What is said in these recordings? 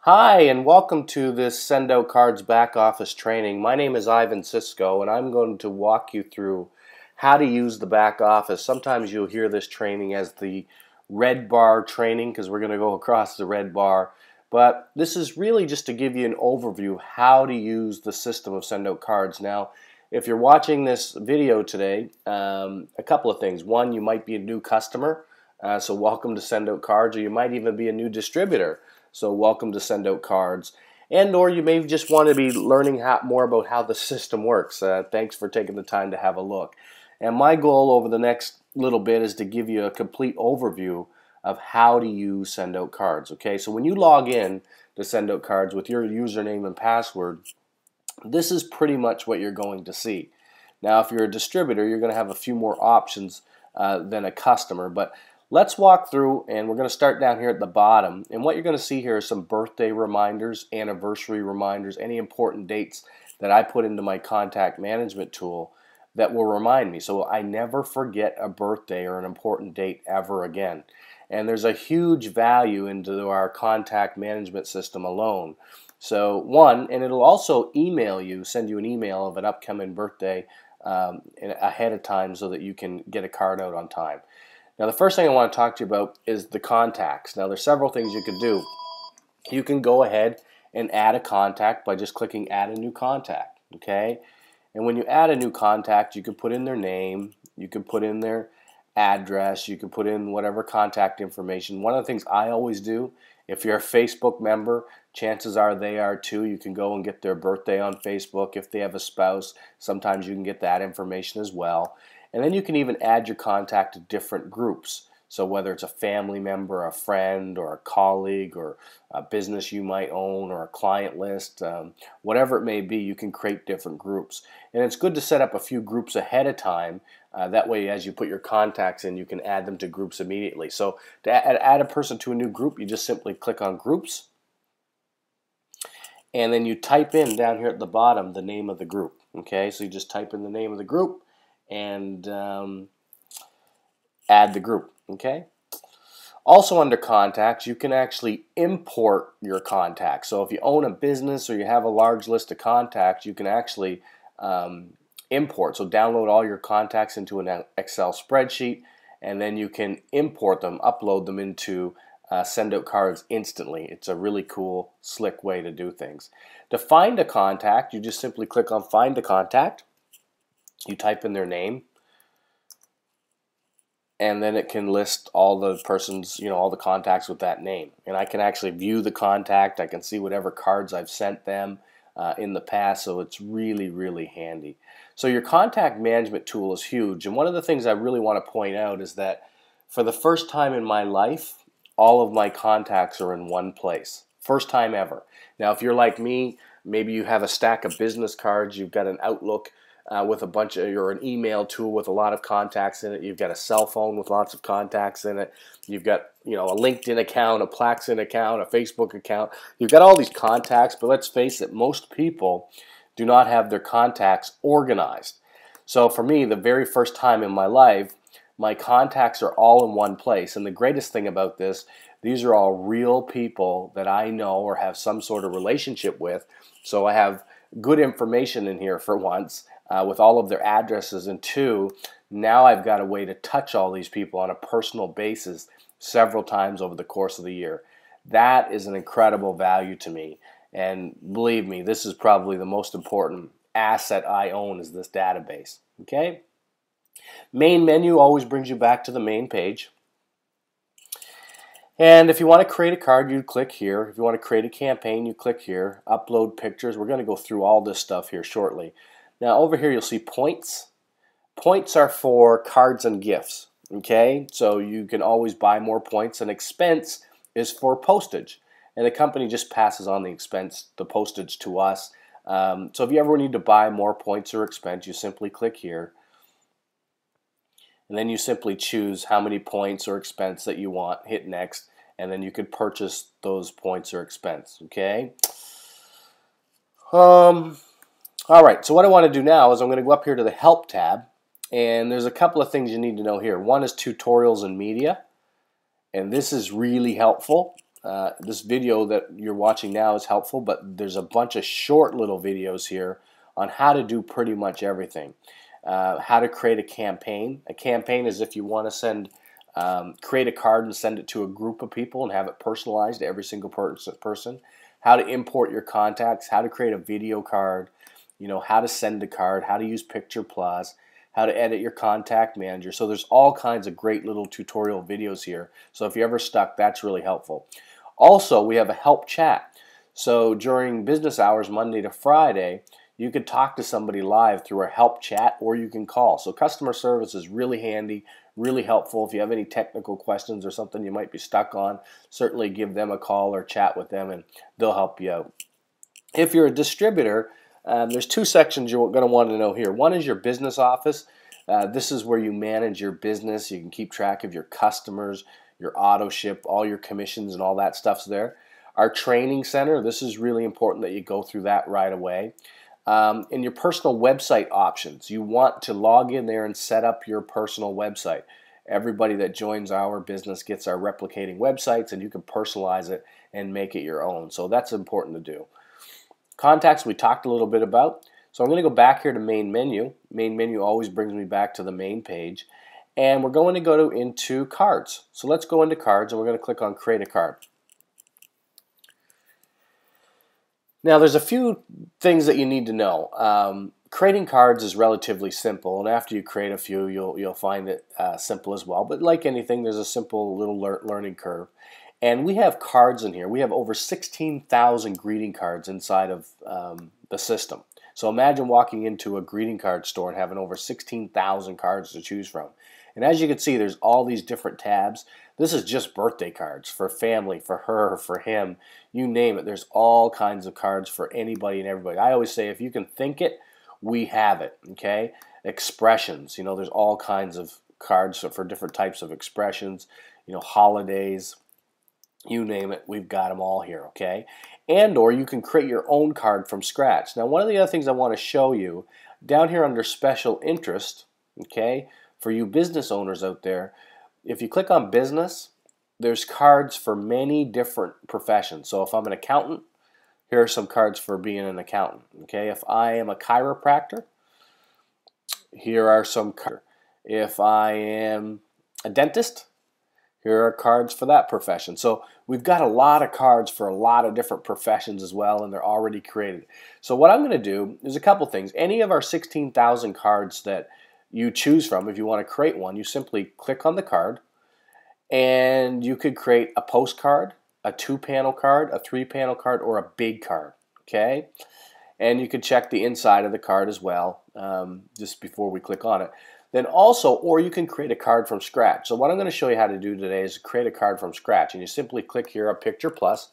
Hi, and welcome to this SendOutCards back office training. My name is Ivan Cisco, and I'm going to walk you through how to use the back office. Sometimes you'll hear this training as the red bar training because we're going to go across the red bar. But this is really just to give you an overview of how to use the system of SendOutCards. Now, if you're watching this video today, a couple of things. One, you might be a new customer, so welcome to SendOutCards, or you might even be a new distributor. So welcome to SendOutCards. And or you may just want to be learning more about how the system works. Thanks for taking the time to have a look. And my goal over the next little bit is to give you a complete overview of how to use SendOutCards. Okay, so when you log in to SendOutCards with your username and password, this is pretty much what you're going to see. Now, if you're a distributor, you're going to have a few more options than a customer, but let's walk through, and we're going to start down here at the bottom. And what you're going to see here is some birthday reminders, anniversary reminders, any important dates that I put into my contact management tool that will remind me. So I never forget a birthday or an important date ever again. And there's a huge value into our contact management system alone. So one, and it'll also email you, send you an email of an upcoming birthday ahead of time so that you can get a card out on time. Now, the first thing I want to talk to you about is the contacts. Now, there's several things you can do. You can go ahead and add a contact by just clicking Add a New Contact, okay? And when you add a new contact, you can put in their name, you can put in their address, you can put in whatever contact information. One of the things I always do, if you're a Facebook member, chances are they are too. You can go and get their birthday on Facebook. If they have a spouse, sometimes you can get that information as well. And then you can even add your contact to different groups. So whether it's a family member, a friend, or a colleague, or a business you might own, or a client list, whatever it may be, you can create different groups. And it's good to set up a few groups ahead of time. That way, as you put your contacts in, you can add them to groups immediately. So to add a person to a new group, you just simply click on Groups. And then you type in down here at the bottom the name of the group. Okay, so you just type in the name of the group and add the group, okay? Also under contacts, you can actually import your contacts. So if you own a business or you have a large list of contacts, you can actually import. So download all your contacts into an Excel spreadsheet, and then you can import them, upload them into SendOutCards instantly. It's a really cool, slick way to do things. To find a contact, you just simply click on Find a Contact. You type in their name, and then it can list all the persons, all the contacts with that name. And I can actually view the contact. I can see whatever cards I've sent them in the past, so it's really, really handy. So your contact management tool is huge. And one of the things I really want to point out is that for the first time in my life, all of my contacts are in one place. First time ever. Now, if you're like me, maybe you have a stack of business cards, you've got an Outlook with a bunch of, or an email tool with a lot of contacts in it. You've got a cell phone with lots of contacts in it. You've got, a LinkedIn account, a Plaxin account, a Facebook account. You've got all these contacts, but let's face it, most people do not have their contacts organized. So for me, the very first time in my life, my contacts are all in one place. And the greatest thing about this, these are all real people that I know or have some sort of relationship with. So I have good information in here for once. With all of their addresses, and two, now I've got a way to touch all these people on a personal basis several times over the course of the year. That is an incredible value to me, and believe me, this is probably the most important asset I own is this database. Okay? Main menu always brings you back to the main page. And if you want to create a card, you click here. If you want to create a campaign, you click here. Upload pictures. We're going to go through all this stuff here shortly. Now over here you'll see points. Points are for cards and gifts, okay? So you can always buy more points. And expense is for postage. And the company just passes on the postage to us. So if you ever need to buy more points or expense, you simply click here. And then you simply choose how many points or expense that you want, hit next, and then you could purchase those points or expense, okay? All right, so what I want to do now is I'm going to go up here to the Help tab, and there's a couple of things you need to know here. One is tutorials and media, and this is really helpful. this video that you're watching now is helpful, but there's a bunch of short little videos here on how to do pretty much everything. How to create a campaign. A campaign is if you want to create a card and send it to a group of people and have it personalized to every single person. How to import your contacts, how to create a video card, how to send a card, how to use Picture Plus, how to edit your contact manager. So there's all kinds of great little tutorial videos here. So if you're ever stuck, that's really helpful. Also, we have a help chat. So during business hours, Monday to Friday, you could talk to somebody live through our help chat, or you can call. So customer service is really handy, really helpful. If you have any technical questions or something you might be stuck on, certainly give them a call or chat with them and they'll help you out. If you're a distributor, there's two sections you're going to want to know here. One is your business office. This is where you manage your business. You can keep track of your customers, your auto ship, all your commissions and all that stuff's there. Our training center, this is really important that you go through that right away. In your personal website options, you want to log in there and set up your personal website. Everybody that joins our business gets our replicating websites, and you can personalize it and make it your own. So that's important to do. Contacts we talked a little bit about. So I'm going to go back here to main menu. Main menu always brings me back to the main page. And we're going to go into cards. So let's go into cards and we're going to click on create a card. Now there's a few things that you need to know. Creating cards is relatively simple, and after you create a few, you'll find it simple as well. But like anything, there's a simple little learning curve. And we have cards in here. We have over 16,000 greeting cards inside of the system. So imagine walking into a greeting card store and having over 16,000 cards to choose from. And as you can see, there's all these different tabs. This is just birthday cards for family, for her, for him, you name it. There's all kinds of cards for anybody and everybody. I always say if you can think it, we have it, okay? Expressions, there's all kinds of cards for different types of expressions, holidays, you name it, we've got them all here, okay? And or you can create your own card from scratch. Now, one of the other things I want to show you, down here under special interest, okay, for you business owners out there, if you click on business, there's cards for many different professions. So if I'm an accountant, here are some cards for being an accountant, okay? If I am a chiropractor, here are some cards. If I am a dentist, here are cards for that profession. So we've got a lot of cards for a lot of different professions as well, and they're already created. So what I'm going to do is a couple things. Any of our 16,000 cards that you choose from, if you want to create one, you simply click on the card, and you could create a postcard, a 2-panel card, a 3-panel card, or a big card, okay? And you could check the inside of the card as well, just before we click on it. Then also, or you can create a card from scratch. So what I'm going to show you how to do today is create a card from scratch. And you simply click here on Picture Plus,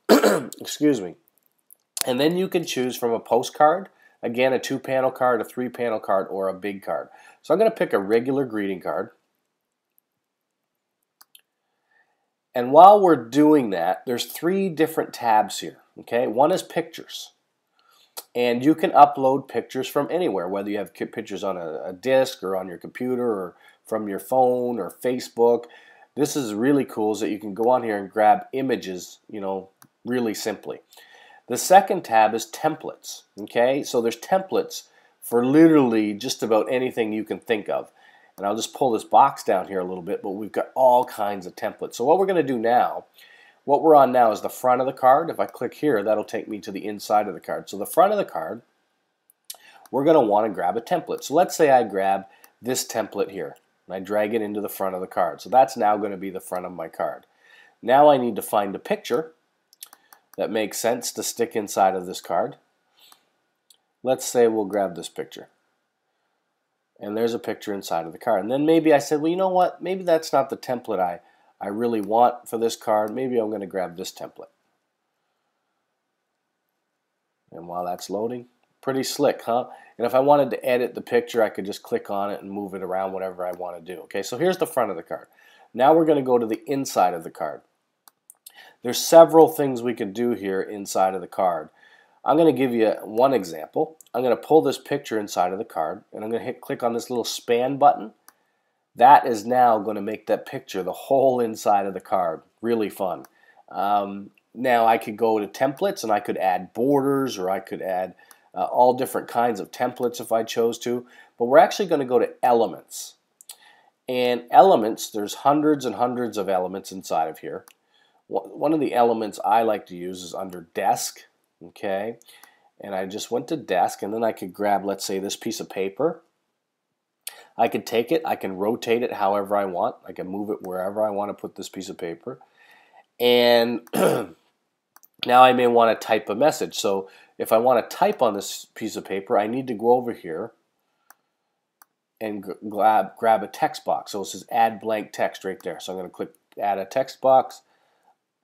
excuse me. And then you can choose from a postcard, again, a 2-panel card, a 3-panel card, or a big card. So I'm going to pick a regular greeting card. And while we're doing that, there's 3 different tabs here, okay? One is pictures. And you can upload pictures from anywhere, whether you have pictures on a disk or on your computer or from your phone or Facebook. This is really cool, is that you can go on here and grab images, really simply. The second tab is templates, okay? So there's templates for literally just about anything you can think of. And I'll just pull this box down here a little bit, but we've got all kinds of templates. So what we're going to do now, what we're on now is the front of the card. If I click here, that'll take me to the inside of the card. So the front of the card, we're going to want to grab a template. So let's say I grab this template here, and I drag it into the front of the card. So that's now going to be the front of my card. Now I need to find a picture that makes sense to stick inside of this card. Let's say we'll grab this picture. And there's a picture inside of the card. And then maybe I said, well, you know what? Maybe that's not the template I really want for this card. Maybe I'm going to grab this template. And while that's loading, pretty slick, huh? And if I wanted to edit the picture, I could just click on it and move it around whatever I want to do. Okay, so here's the front of the card. Now we're going to go to the inside of the card. There's several things we can do here inside of the card. I'm going to give you one example. I'm going to pull this picture inside of the card, and I'm going to click on this little span button. That is now going to make that picture the whole inside of the card. Really fun. Now I could go to templates and I could add borders, or I could add all different kinds of templates if I chose to. But we're actually going to go to elements. And elements, there's hundreds and hundreds of elements inside of here. One of the elements I like to use is under desk. Okay, and I just went to desk, and then I could grab, let's say, this piece of paper. I could take it, I can rotate it however I want, I can move it wherever I want to put this piece of paper. And now I may want to type a message. So if I want to type on this piece of paper, I need to go over here and grab a text box. So it says add blank text right there. So I'm going to click add a text box,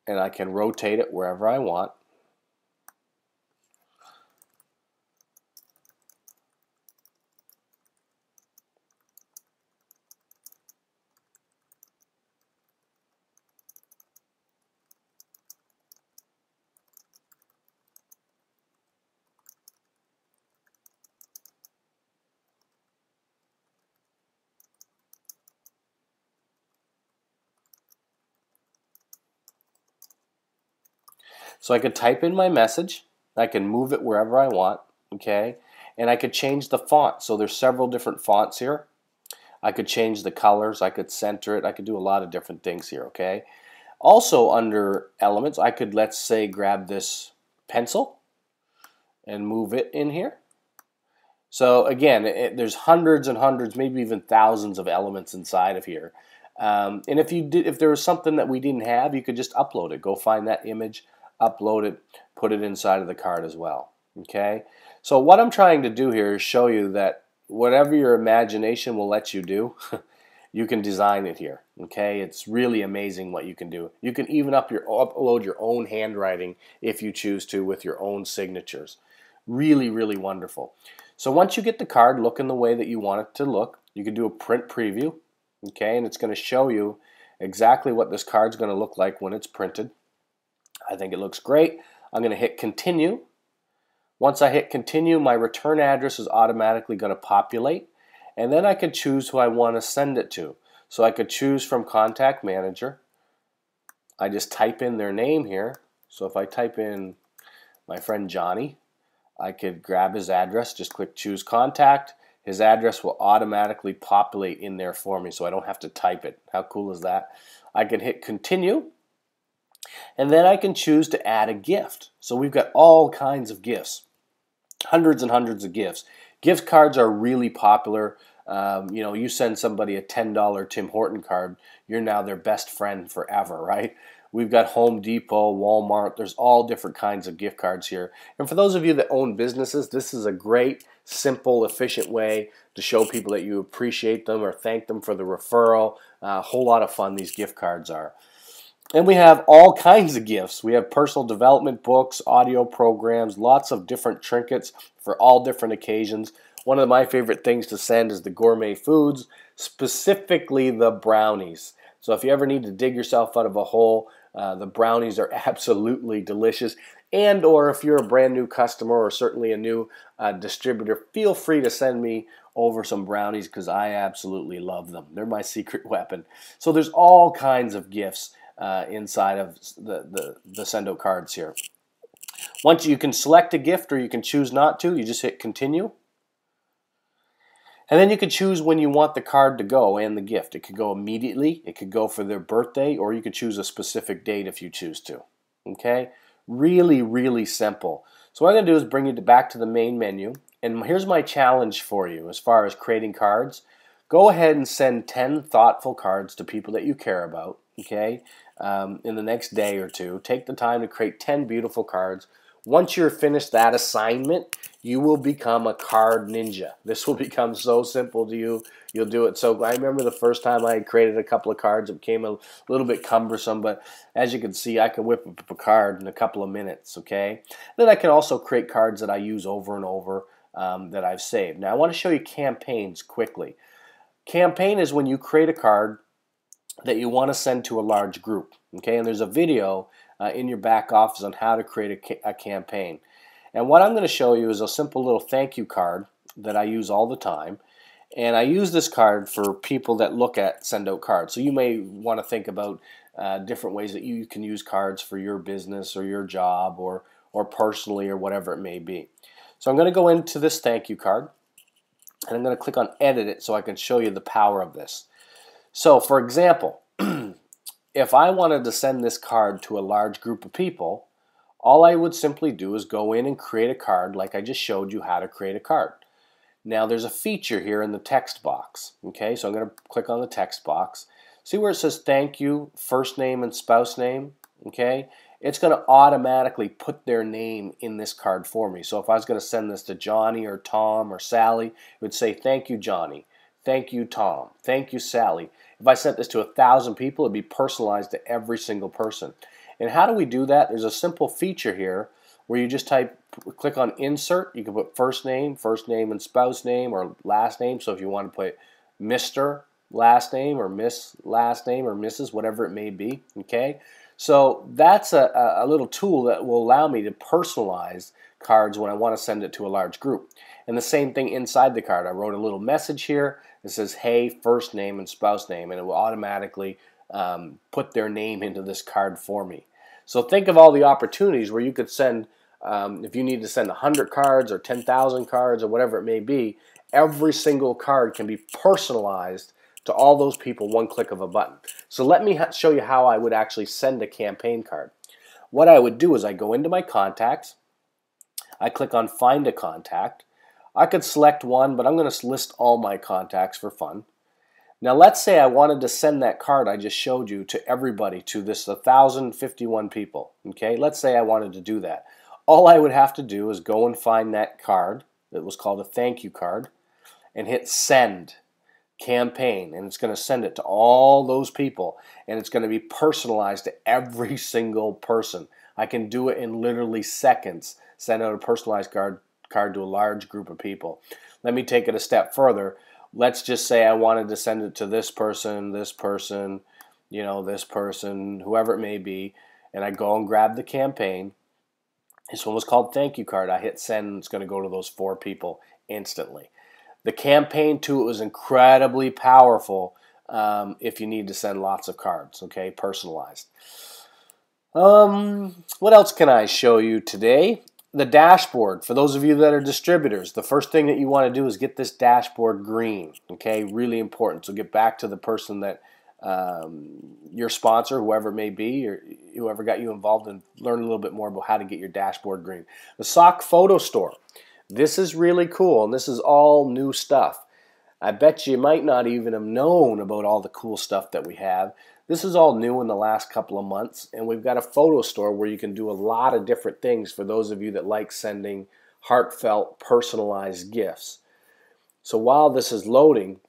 and I can rotate it wherever I want. So I could type in my message, I can move it wherever I want, okay? And I could change the font. So there's several different fonts here. I could change the colors, I could center it, I could do a lot of different things here, okay? Also under elements, I could, let's say, grab this pencil and move it in here. So again, there's hundreds and hundreds, maybe even thousands of elements inside of here. And if there was something that we didn't have, you could just upload it. Go find that image, upload it, put it inside of the card as well. Okay. So what I'm trying to do here is show you that whatever your imagination will let you do, you can design it here. Okay. It's really amazing what you can do. You can even upload your own handwriting if you choose to, with your own signatures. Really, really wonderful. So once you get the card looking the way that you want it to look, you can do a print preview. Okay, and it's going to show you exactly what this card's going to look like when it's printed. I think it looks great. I'm going to hit continue. Once I hit continue, my return address is automatically going to populate, and then I could choose who I want to send it to. So I could choose from Contact Manager. I just type in their name here. So if I type in my friend Johnny, I could grab his address, just click choose contact. His address will automatically populate in there for me, so I don't have to type it. How cool is that? I can hit continue, and then I can choose to add a gift. So we've got all kinds of gifts, hundreds and hundreds of gifts. Gift cards are really popular. You know, you send somebody a $10 Tim Horton card, you're now their best friend forever, right? We've got Home Depot, Walmart, there's all different kinds of gift cards here. And for those of you that own businesses, this is a great, simple, efficient way to show people that you appreciate them or thank them for the referral. A whole lot of fun these gift cards are. And we have all kinds of gifts. We have personal development books, audio programs, lots of different trinkets for all different occasions. One of my favorite things to send is the gourmet foods, specifically the brownies. So if you ever need to dig yourself out of a hole, the brownies are absolutely delicious. And or if you're a brand new customer or certainly a new distributor, feel free to send me over some brownies because I absolutely love them. They're my secret weapon. So there's all kinds of gifts inside of the SendOutCards here. Once you can select a gift or you can choose not to, you just hit continue. And then you can choose when you want the card to go and the gift. It could go immediately, it could go for their birthday, or you could choose a specific date if you choose to. Okay? Really, really simple. So what I'm going to do is bring you back to the main menu. And here's my challenge for you as far as creating cards. Go ahead and send 10 thoughtful cards to people that you care about. Okay? In the next day or two. Take the time to create 10 beautiful cards. Once you're finished that assignment, you will become a card ninja. This will become so simple to you. You'll do it. So I remember the first time I created a couple of cards, it became a little bit cumbersome, but as you can see, I can whip up a card in a couple of minutes, okay? Then I can also create cards that I use over and over that I've saved. Now I want to show you campaigns quickly. Campaign is when you create a card that you want to send to a large group, okay? And there's a video in your back office on how to create a campaign. And what I'm going to show you is a simple little thank you card that I use all the time. And I use this card for people that look at SendOutCards. So you may want to think about different ways that you can use cards for your business or your job or personally or whatever it may be. So I'm going to go into this thank you card, and I'm going to click on edit it so I can show you the power of this. So for example, if I wanted to send this card to a large group of people, all I would simply do is go in and create a card like I just showed you how to create a card. Now there's a feature here in the text box. Okay, so I'm going to click on the text box. See where it says thank you, first name and spouse name? Okay, it's going to automatically put their name in this card for me. So if I was going to send this to Johnny or Tom or Sally, it would say thank you Johnny, thank you Tom, thank you Sally. If I sent this to 1,000 people, it'd be personalized to every single person. And how do we do that? There's a simple feature here where you just click on insert. You can put first name and spouse name, or last name. So if you want to put Mr. last name or Miss last name or Mrs., whatever it may be, okay? So that's a little tool that will allow me to personalize cards when I want to send it to a large group. And the same thing inside the card. I wrote a little message here that says, hey, first name and spouse name, and it will automatically put their name into this card for me. So think of all the opportunities where you could send, if you need to send 100 cards or 10,000 cards or whatever it may be, every single card can be personalized to all those people, one click of a button. So let me show you how I would actually send a campaign card. What I would do is I go into my contacts, I click on find a contact. I could select one, but I'm going to list all my contacts for fun. Now let's say I wanted to send that card I just showed you to everybody, to this 1,051 people. Okay, let's say I wanted to do that. All I would have to do is go and find that card that was called a thank you card and hit send campaign, and it's going to send it to all those people, and it's going to be personalized to every single person. I can do it in literally seconds, send out a personalized card to a large group of people. Let me take it a step further. Let's just say I wanted to send it to this person, you know, this person, whoever it may be, and I go and grab the campaign. This one was called thank you card. I hit send, and it's going to go to those 4 people instantly. The campaign tool is incredibly powerful if you need to send lots of cards, okay, personalized. What else can I show you today? The dashboard. For those of you that are distributors, the first thing that you want to do is get this dashboard green, okay, really important. So get back to the person that your sponsor, whoever it may be, or whoever got you involved, and learn a little bit more about how to get your dashboard green. The sock photo store. This is really cool, and this is all new stuff. I bet you might not even have known about all the cool stuff that we have. This is all new in the last couple of months, and we've got a photo store where you can do a lot of different things for those of you that like sending heartfelt, personalized gifts. So while this is loading,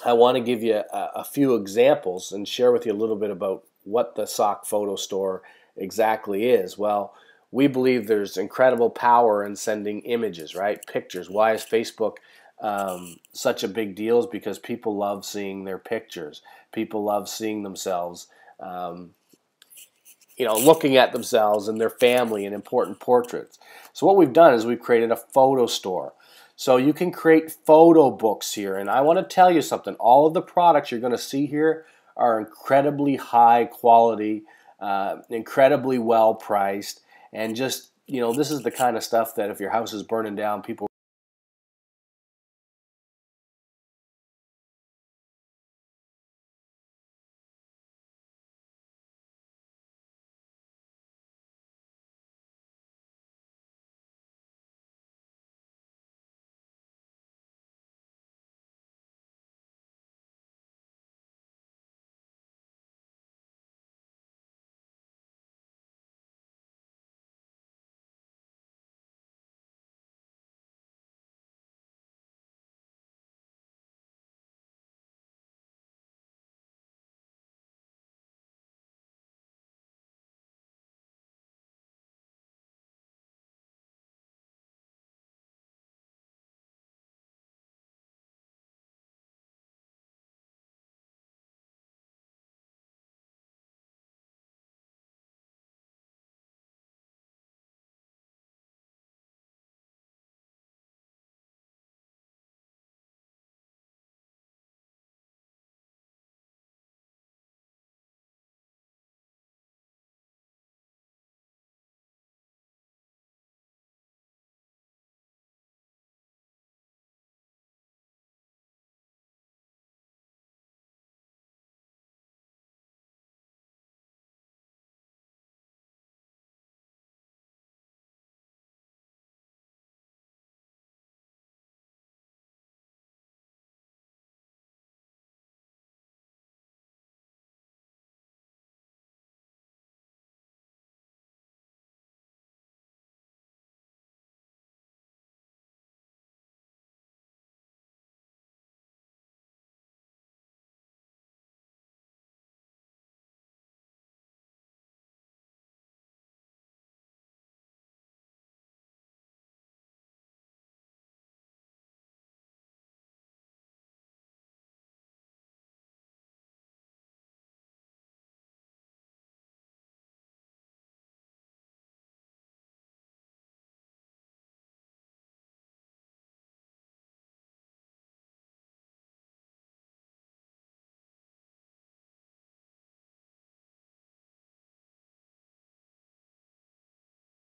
I want to give you a few examples and share with you a little bit about what the sock photo store exactly is. Well, we believe there's incredible power in sending images, right? Pictures. Why is Facebook such a big deal? Is because people love seeing their pictures. People love seeing themselves, you know, looking at themselves and their family in important portraits. So what we've done is we've created a photo store. So you can create photo books here. And I want to tell you something. All of the products you're going to see here are incredibly high quality, incredibly well priced. And just, you know, this is the kind of stuff that if your house is burning down, people